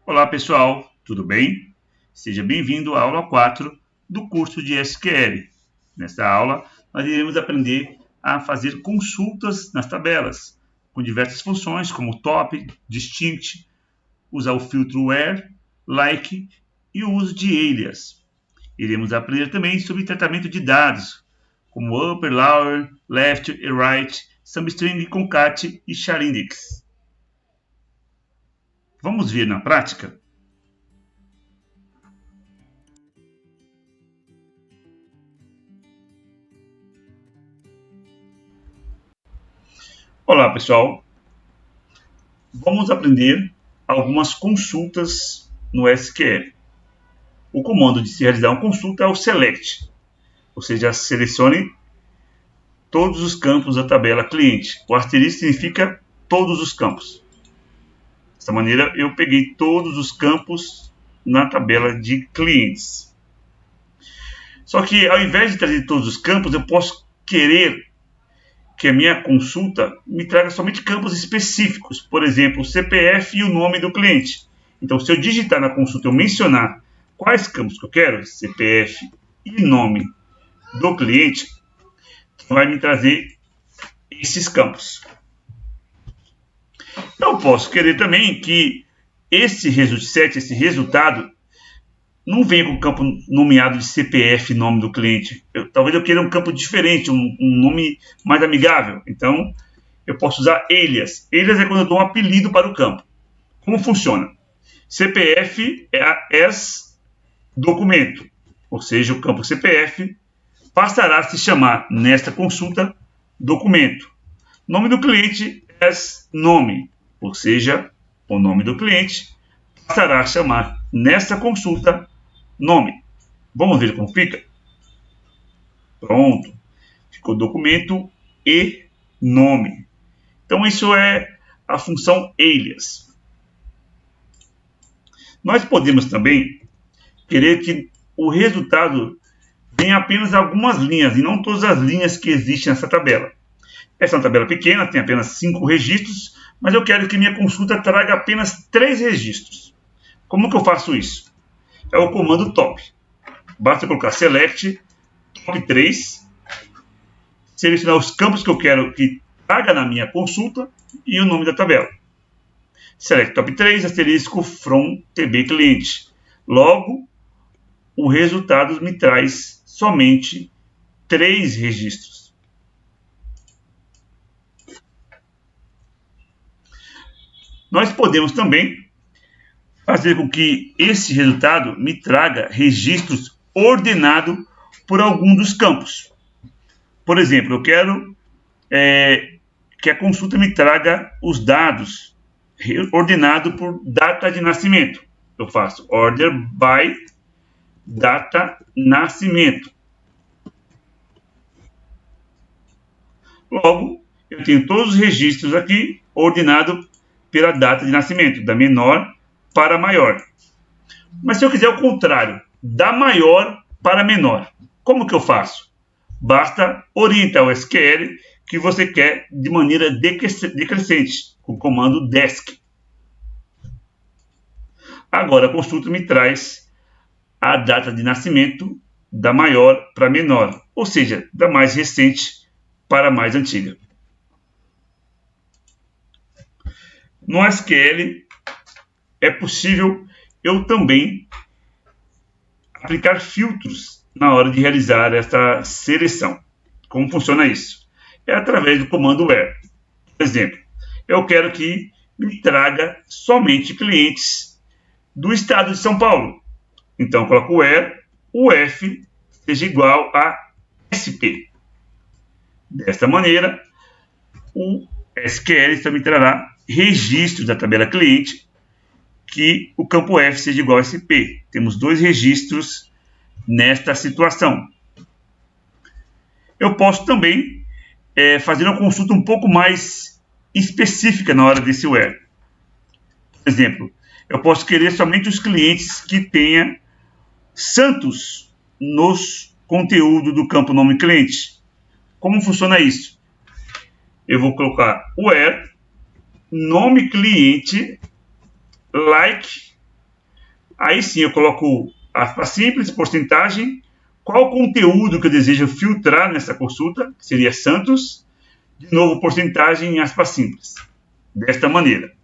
Olá pessoal, tudo bem? Seja bem-vindo à aula 4 do curso de SQL. Nesta aula, nós iremos aprender a fazer consultas nas tabelas, com diversas funções como top, distinct, usar o filtro where, like e o uso de alias. Iremos aprender também sobre tratamento de dados, como upper, lower, left e right, substring, concat e char-index. Vamos ver na prática? Olá pessoal, vamos aprender algumas consultas no SQL. O comando de se realizar uma consulta é o select, ou seja, selecione todos os campos da tabela cliente. O asterisco significa todos os campos. Dessa maneira, eu peguei todos os campos na tabela de clientes. Só que, ao invés de trazer todos os campos, eu posso querer que a minha consulta me traga somente campos específicos. Por exemplo, o CPF e o nome do cliente. Então, se eu digitar na consulta, eu mencionar quais campos que eu quero, CPF e nome do cliente, vai me trazer esses campos. Eu posso querer também que esse resultado não venha com o campo nomeado de CPF, nome do cliente. Talvez eu queira um campo diferente, um nome mais amigável. Então, eu posso usar alias. Alias é quando eu dou um apelido para o campo. Como funciona? CPF é as documento, ou seja, o campo CPF passará a se chamar nesta consulta documento. Nome do cliente é nome, ou seja, o nome do cliente passará a chamar nesta consulta nome. Vamos ver como fica? Pronto. Ficou documento e nome. Então, isso é a função alias. Nós podemos também querer que o resultado venha apenas algumas linhas e não todas as linhas que existem nessa tabela. Essa é uma tabela pequena, tem apenas 5 registros, mas eu quero que minha consulta traga apenas 3 registros. Como que eu faço isso? É o comando top. Basta colocar select top 3, selecionar os campos que eu quero que traga na minha consulta e o nome da tabela. Select top 3, asterisco from TB cliente. Logo, o resultado me traz somente 3 registros. Nós podemos também fazer com que esse resultado me traga registros ordenados por algum dos campos. Por exemplo, eu quero que a consulta me traga os dados ordenado por data de nascimento. Eu faço order by data nascimento. Logo, eu tenho todos os registros aqui ordenados pela data de nascimento, da menor para maior. Mas se eu quiser o contrário, da maior para menor, como que eu faço? Basta orientar o SQL que você quer de maneira decrescente, com o comando desc. Agora a consulta me traz a data de nascimento da maior para menor, ou seja, da mais recente para a mais antiga. No SQL é possível eu também aplicar filtros na hora de realizar essa seleção. Como funciona isso? É através do comando where. Por exemplo, eu quero que me traga somente clientes do estado de São Paulo. Então, eu coloco where o F seja igual a SP. Desta maneira, o SQL também trará registros da tabela cliente que o campo F seja igual a SP. Temos 2 registros nesta situação. Eu posso também fazer uma consulta um pouco mais específica na hora desse where. Por exemplo, eu posso querer somente os clientes que tenha Santos nos conteúdo do campo nome cliente. Como funciona isso? Eu vou colocar where nome cliente like. Aí sim eu coloco aspas simples, porcentagem, qual conteúdo que eu desejo filtrar nessa consulta, que seria Santos, de novo porcentagem em aspas simples. Desta maneira.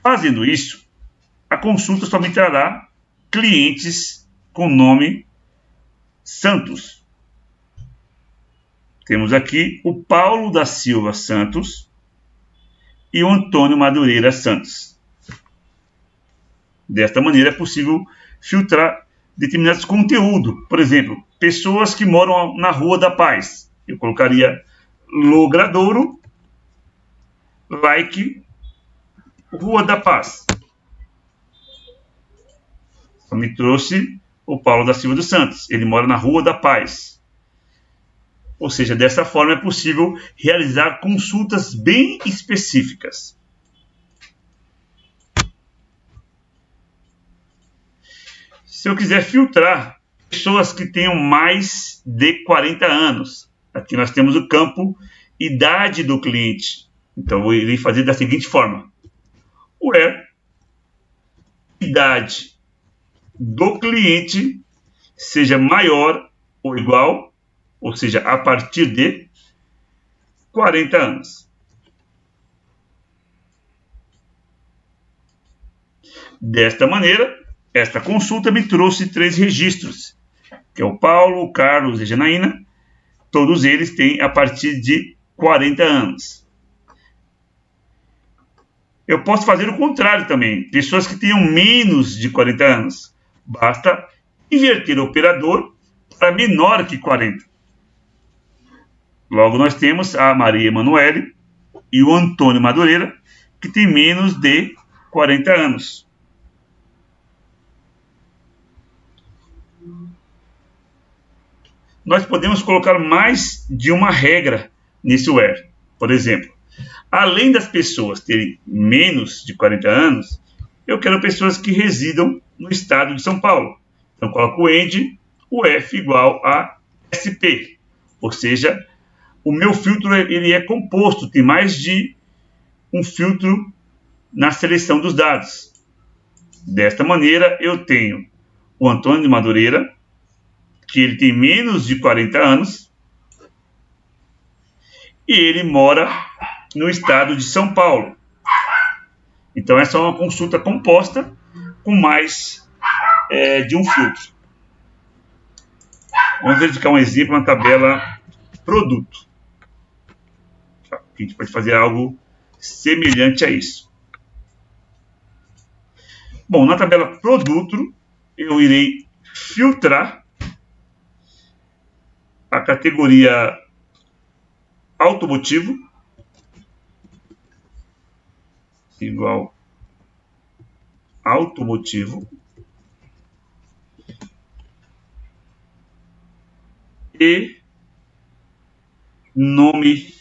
Fazendo isso, a consulta só me trará clientes com nome Santos. Temos aqui o Paulo da Silva Santos e o Antônio Madureira Santos. Desta maneira é possível filtrar determinados conteúdos. Por exemplo, pessoas que moram na Rua da Paz. Eu colocaria Logradouro, like, Rua da Paz. Só me trouxe o Paulo da Silva dos Santos. Ele mora na Rua da Paz. Ou seja, dessa forma é possível realizar consultas bem específicas. Se eu quiser filtrar pessoas que tenham mais de 40 anos, aqui nós temos o campo idade do cliente. Então eu irei fazer da seguinte forma: where idade do cliente seja maior ou igual, ou seja, a partir de 40 anos. Desta maneira, esta consulta me trouxe 3 registros, que é o Paulo, o Carlos e a Janaína. Todos eles têm a partir de 40 anos. Eu posso fazer o contrário também. Pessoas que tenham menos de 40 anos. Basta inverter o operador para menor que 40. Logo, nós temos a Maria Emanuele e o Antônio Madureira, que tem menos de 40 anos. Nós podemos colocar mais de uma regra nesse where. Por exemplo, além das pessoas terem menos de 40 anos, eu quero pessoas que residam no estado de São Paulo. Então, coloco o end, o F igual a SP. Ou seja, o meu filtro ele é composto, tem mais de um filtro na seleção dos dados. Desta maneira, eu tenho o Antônio de Madureira, que ele tem menos de 40 anos e ele mora no estado de São Paulo. Então, essa é uma consulta composta com mais de um filtro. Vamos verificar um exemplo na tabela produto. A gente pode fazer algo semelhante a isso. Bom, na tabela produto, eu irei filtrar a categoria automotivo igual automotivo e nome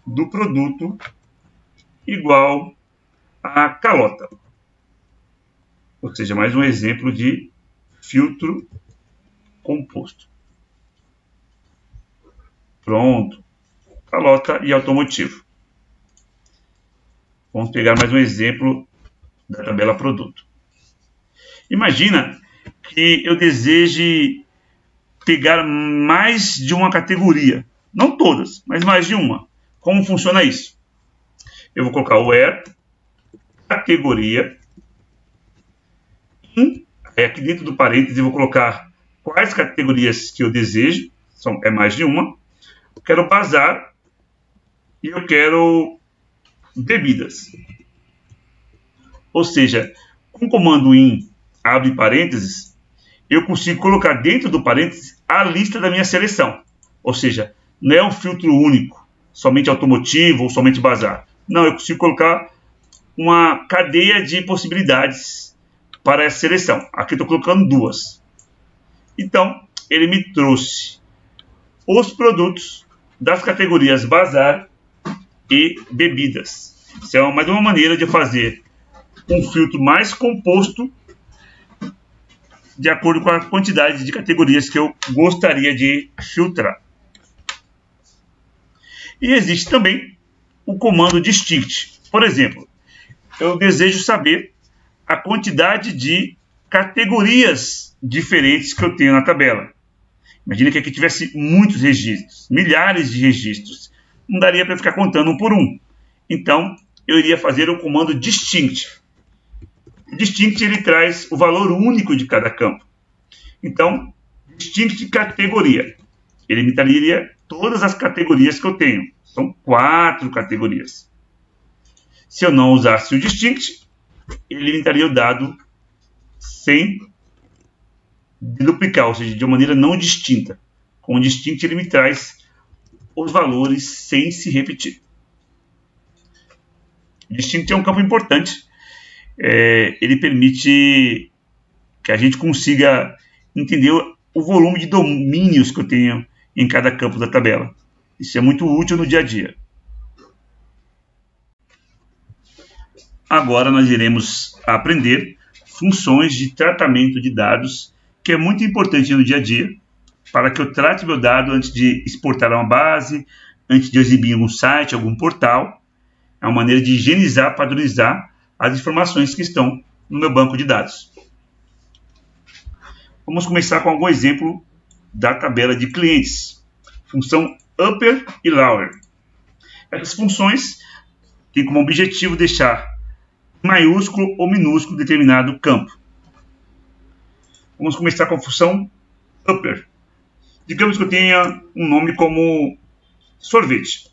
do produto igual a calota. Ou seja, mais um exemplo de filtro composto. Pronto. Calota e automotivo. Vamos pegar mais um exemplo da tabela produto. Imagina que eu deseje pegar mais de uma categoria. Não todas, mas mais de uma. Como funciona isso? Eu vou colocar o where, categoria, aqui dentro do parênteses eu vou colocar quais categorias que eu desejo, é mais de uma. Eu quero bazar e eu quero bebidas. Ou seja, com o comando in, abre parênteses, eu consigo colocar dentro do parênteses a lista da minha seleção. Ou seja, não é um filtro único, somente automotivo ou somente bazar. Não, eu consigo colocar uma cadeia de possibilidades para essa seleção. Aqui eu estou colocando 2. Então, ele me trouxe os produtos das categorias bazar e bebidas. Isso é mais uma maneira de fazer um filtro mais composto de acordo com a quantidade de categorias que eu gostaria de filtrar. E existe também o comando distinct. Por exemplo, eu desejo saber a quantidade de categorias diferentes que eu tenho na tabela. Imagina que aqui tivesse muitos registros, milhares de registros. Não daria para ficar contando um por um. Então, eu iria fazer o comando distinct. O distinct ele traz o valor único de cada campo. Então, distinct categoria. Ele me traria todas as categorias que eu tenho. São 4 categorias. Se eu não usasse o distinct, ele me daria o dado sem duplicar, ou seja, de uma maneira não distinta. Com o distinct ele me traz os valores sem se repetir. O distinct é um campo importante. Ele permite que a gente consiga entender o volume de domínios que eu tenho em cada campo da tabela. Isso é muito útil no dia a dia. Agora nós iremos aprender funções de tratamento de dados, que é muito importante no dia a dia, para que eu trate meu dado antes de exportar a uma base, antes de exibir em algum site, algum portal. É uma maneira de higienizar, padronizar as informações que estão no meu banco de dados. Vamos começar com algum exemplo da tabela de clientes. Função upper e lower. Essas funções têm como objetivo deixar maiúsculo ou minúsculo determinado campo. Vamos começar com a função upper. Digamos que eu tenha um nome como sorvete.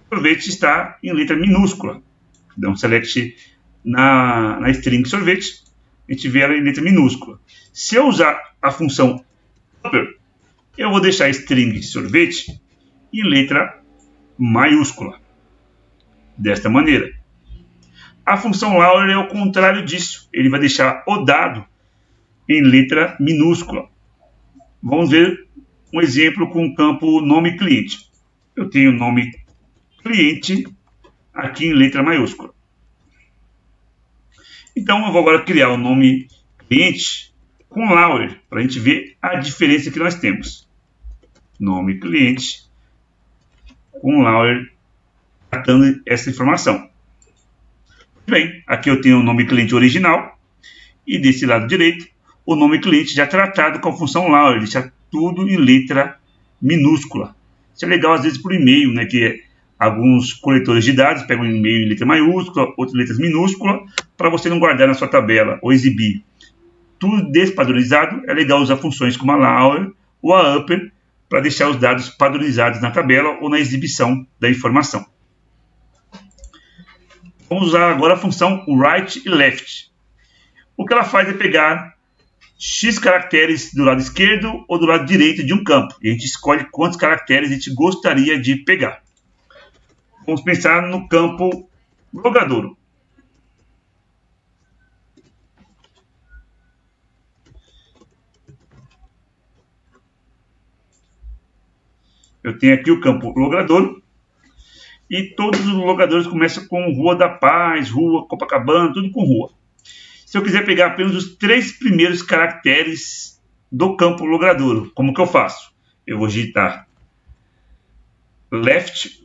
Sorvete está em letra minúscula. Dá um select na string sorvete, a gente vê ela em letra minúscula. Se eu usar a função upper, eu vou deixar a string sorvete em letra maiúscula. Desta maneira. A função lower é o contrário disso. Ele vai deixar o dado em letra minúscula. Vamos ver um exemplo com o campo nome cliente. Eu tenho o nome cliente aqui em letra maiúscula. Então eu vou agora criar o nome cliente com lower, para a gente ver a diferença que nós temos. Nome cliente com lower, tratando essa informação. Bem, aqui eu tenho o nome cliente original e desse lado direito o nome cliente já tratado com a função lower, deixar tudo em letra minúscula. Isso é legal às vezes por e-mail, né, que alguns coletores de dados pegam um e-mail em letra maiúscula, outras letras minúsculas, para você não guardar na sua tabela ou exibir. Tudo despadronizado, é legal usar funções como a lower ou a upper para deixar os dados padronizados na tabela ou na exibição da informação. Vamos usar agora a função right e left. O que ela faz é pegar X caracteres do lado esquerdo ou do lado direito de um campo. E a gente escolhe quantos caracteres a gente gostaria de pegar. Vamos pensar no campo logadouro. Eu tenho aqui o campo logadouro. E todos os logadores começam com Rua da Paz, Rua Copacabana, tudo com rua. Se eu quiser pegar apenas os 3 primeiros caracteres do campo logradouro, como que eu faço? Eu vou digitar left,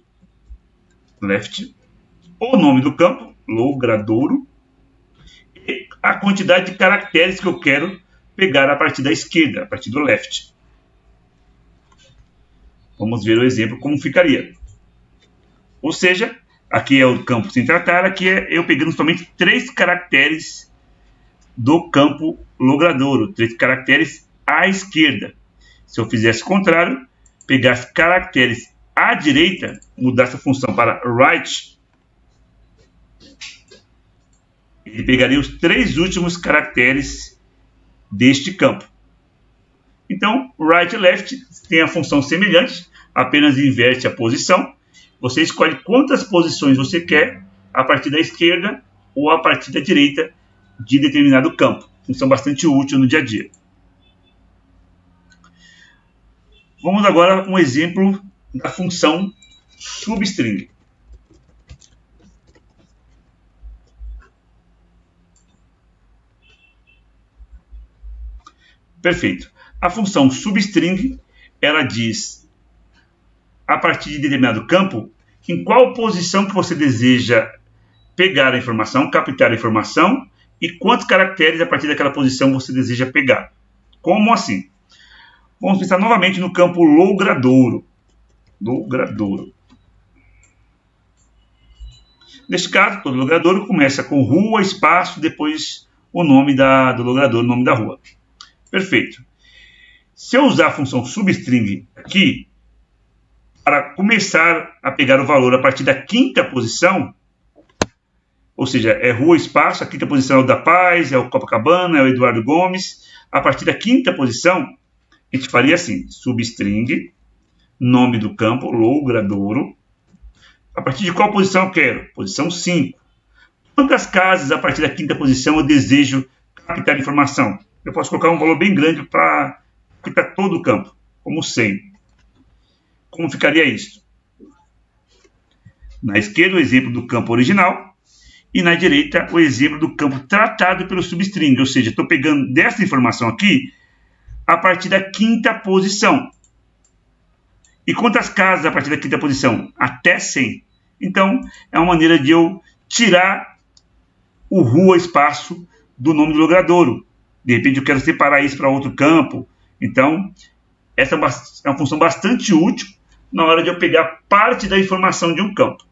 o nome do campo, logradouro, e a quantidade de caracteres que eu quero pegar a partir da esquerda, a partir do left. Vamos ver o exemplo como ficaria. Ou seja, aqui é o campo sem tratar, aqui é eu pegando somente 3 caracteres do campo logradouro, 3 caracteres à esquerda. Se eu fizesse o contrário, pegasse caracteres à direita, mudasse a função para right, ele pegaria os 3 últimos caracteres deste campo. Então, right e left tem a função semelhante, apenas inverte a posição. Você escolhe quantas posições você quer a partir da esquerda ou a partir da direita de determinado campo. Função bastante útil no dia a dia. Vamos agora a um exemplo da função substring. Perfeito. A função substring, ela diz, a partir de determinado campo, em qual posição que você deseja pegar a informação, captar a informação, e quantos caracteres a partir daquela posição você deseja pegar. Como assim? Vamos pensar novamente no campo logradouro. Logradouro. Neste caso, todo logradouro começa com rua, espaço, depois o nome do logradouro, o nome da rua. Perfeito. Se eu usar a função substring aqui, para começar a pegar o valor a partir da quinta posição, ou seja, é rua, espaço, a quinta posição é o da Paz, é o Copacabana, é o Eduardo Gomes. A partir da quinta posição, a gente faria assim, substring, nome do campo, logradouro. A partir de qual posição eu quero? Posição 5. Quantas casas a partir da quinta posição eu desejo captar informação? Eu posso colocar um valor bem grande para captar todo o campo, como 100. Como ficaria isso? Na esquerda, o exemplo do campo original. E na direita, o exemplo do campo tratado pelo substring. Ou seja, estou pegando dessa informação aqui a partir da quinta posição. E quantas casas a partir da quinta posição? Até 100. Então, é uma maneira de eu tirar o rua espaço do nome do logradouro. De repente, eu quero separar isso para outro campo. Então, essa é uma função bastante útil na hora de eu pegar parte da informação de um campo.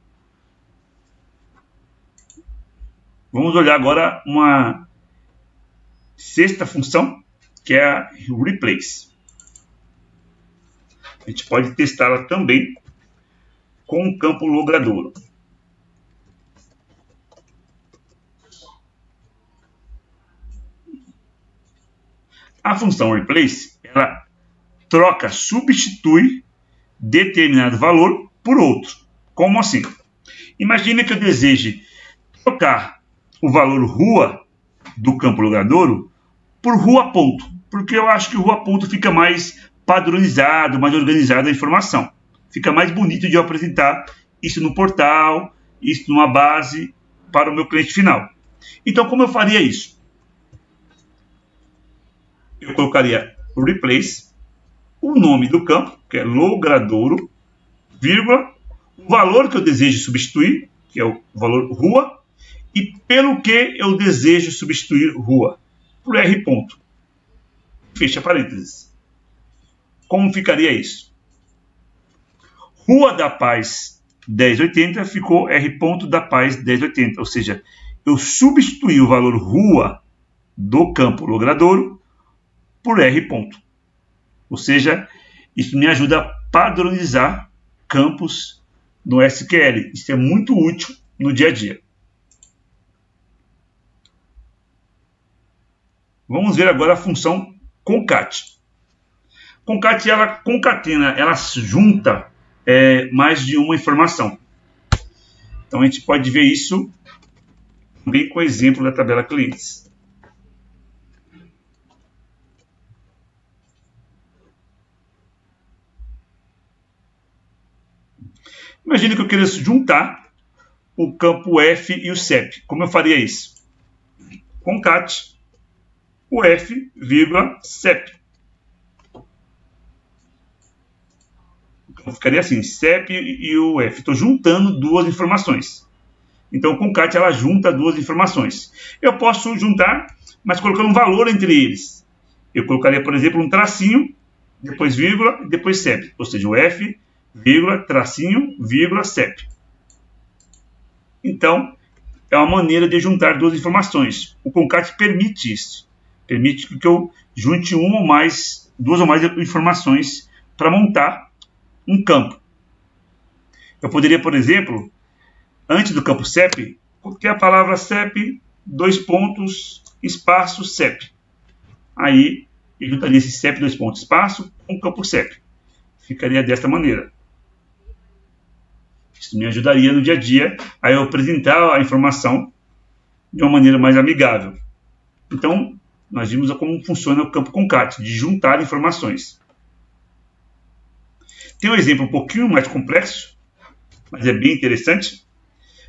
Vamos olhar agora uma sexta função, que é a replace. A gente pode testá-la também com o campo logradouro. A função replace, ela troca, substitui determinado valor por outro. Como assim? Imagine que eu deseje trocar o valor rua do campo logradouro por rua ponto, porque eu acho que rua ponto fica mais padronizado, mais organizado a informação. Fica mais bonito de eu apresentar isso no portal, isso numa base para o meu cliente final. Então, como eu faria isso? Eu colocaria replace, o nome do campo, que é logradouro, vírgula, o valor que eu desejo substituir, que é o valor rua, e pelo que eu desejo substituir rua, por R ponto. Fecha parênteses. Como ficaria isso? Rua da Paz 1080 ficou R ponto da Paz 1080, ou seja, eu substituí o valor rua do campo logradouro por R ponto. Ou seja, isso me ajuda a padronizar campos no SQL. Isso é muito útil no dia a dia. Vamos ver agora a função concat. Concat, ela concatena, ela junta mais de uma informação. Então a gente pode ver isso também com o exemplo da tabela clientes. Imagine que eu queira juntar o campo F e o CEP. Como eu faria isso? Concat o F, CEP. Então ficaria assim, CEP e o F. Estou juntando duas informações. Então o concat ela junta duas informações. Eu posso juntar, mas colocando um valor entre eles. Eu colocaria, por exemplo, um tracinho, depois vírgula e depois CEP. Ou seja, o F, vírgula, tracinho, vírgula, CEP. Então, é uma maneira de juntar duas informações. O concat permite isso. Permite que eu junte duas ou mais informações para montar um campo. Eu poderia, por exemplo, antes do campo CEP, colocar a palavra CEP, dois pontos, espaço, CEP. Aí, eu juntaria esse CEP, dois pontos, espaço, com o campo CEP. Ficaria desta maneira. Isso me ajudaria no dia a dia a eu apresentar a informação de uma maneira mais amigável. Então, nós vimos como funciona o campo concat, de juntar informações. Tem um exemplo um pouquinho mais complexo, mas é bem interessante,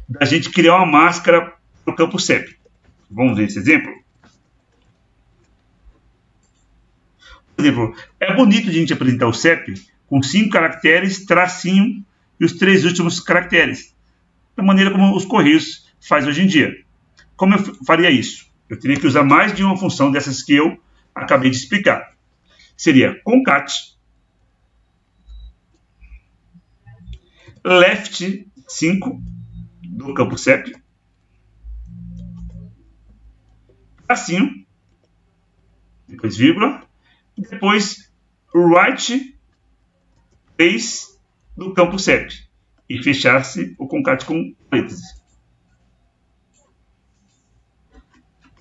da gente criar uma máscara para o campo CEP. Vamos ver esse exemplo? Por exemplo, é bonito a gente apresentar o CEP com 5 caracteres, tracinho e os 3 últimos caracteres, da maneira como os Correios fazem hoje em dia. Como eu faria isso? Eu teria que usar mais de uma função dessas que eu acabei de explicar. Seria concat left 5 do campo CEP, tracinho, depois vírgula, depois right 3 do campo CEP e fechar-se o concat com parênteses.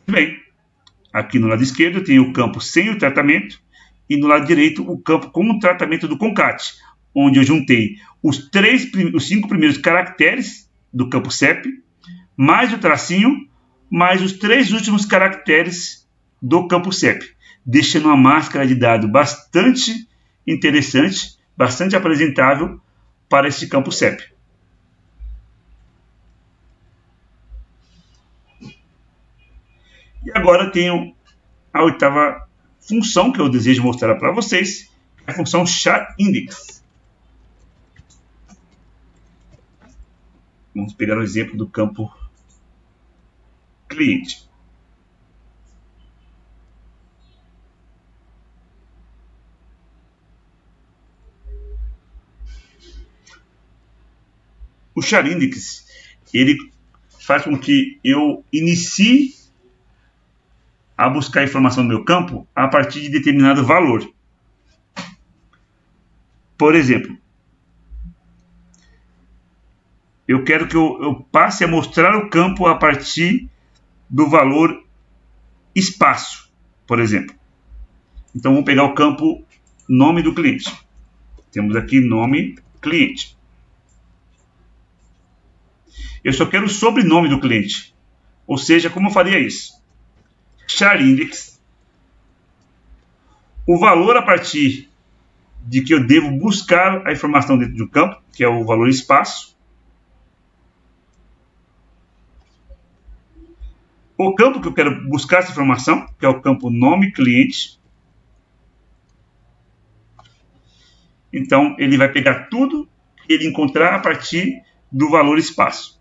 Bem, aqui no lado esquerdo eu tenho o campo sem o tratamento e no lado direito o campo com o tratamento do concat, onde eu juntei os 5 primeiros caracteres do campo CEP, mais o tracinho, mais os 3 últimos caracteres do campo CEP, deixando uma máscara de dado bastante interessante, bastante apresentável para esse campo CEP. E agora tenho a 8ª função que eu desejo mostrar para vocês, a função char_index. Vamos pegar o exemplo do campo cliente. O char_index, ele faz com que eu inicie a buscar informação no meu campo a partir de determinado valor. Por exemplo, eu quero que eu passe a mostrar o campo a partir do valor espaço, por exemplo. Então, vamos pegar o campo nome do cliente. Temos aqui nome cliente. Eu só quero o sobrenome do cliente. Ou seja, como eu faria isso? char_index, o valor a partir de que eu devo buscar a informação dentro do campo, que é o valor espaço, o campo que eu quero buscar essa informação, que é o campo nome cliente. Então, ele vai pegar tudo que ele encontrar a partir do valor espaço.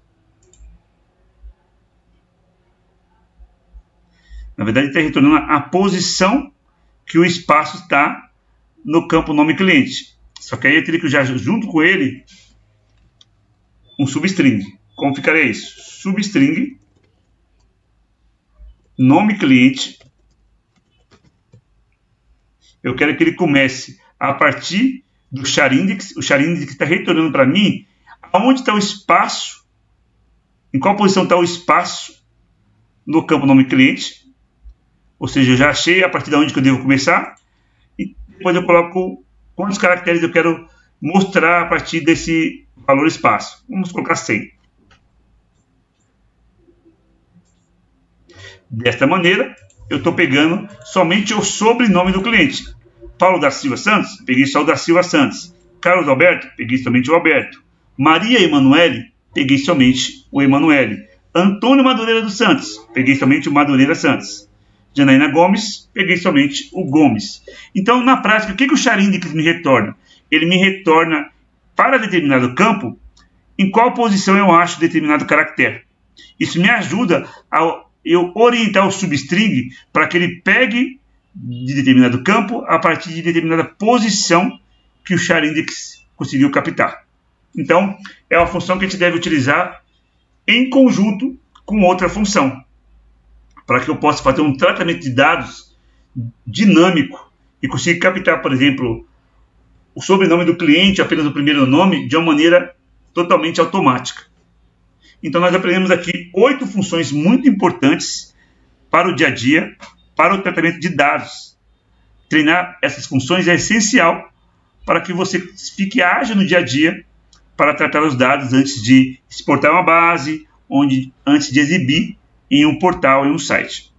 Na verdade, ele está retornando a posição que o espaço está no campo nome cliente. Só que aí eu teria que usar junto com ele um substring. Como ficaria isso? Substring nome cliente. Eu quero que ele comece a partir do char_index. O char_index está retornando para mim aonde está o espaço, em qual posição está o espaço no campo nome cliente. Ou seja, eu já achei a partir de onde que eu devo começar e depois eu coloco quantos caracteres eu quero mostrar a partir desse valor espaço. Vamos colocar 100. Desta maneira, eu estou pegando somente o sobrenome do cliente. Paulo da Silva Santos, peguei só o da Silva Santos. Carlos Alberto, peguei somente o Alberto. Maria Emanuele, peguei somente o Emanuele. Antônio Madureira dos Santos, peguei somente o Madureira Santos. Janaína Gomes, peguei somente o Gomes. Então, na prática, o que o char_index me retorna? Ele me retorna para determinado campo em qual posição eu acho determinado caractere. Isso me ajuda a eu orientar o substring para que ele pegue de determinado campo a partir de determinada posição que o char_index conseguiu captar. Então, é uma função que a gente deve utilizar em conjunto com outra função, para que eu possa fazer um tratamento de dados dinâmico e conseguir captar, por exemplo, o sobrenome do cliente, apenas o primeiro nome, de uma maneira totalmente automática. Então, nós aprendemos aqui 8 funções muito importantes para o dia a dia, para o tratamento de dados. Treinar essas funções é essencial para que você fique ágil no dia a dia para tratar os dados antes de exportar uma base, antes de exibir em um portal, em um site.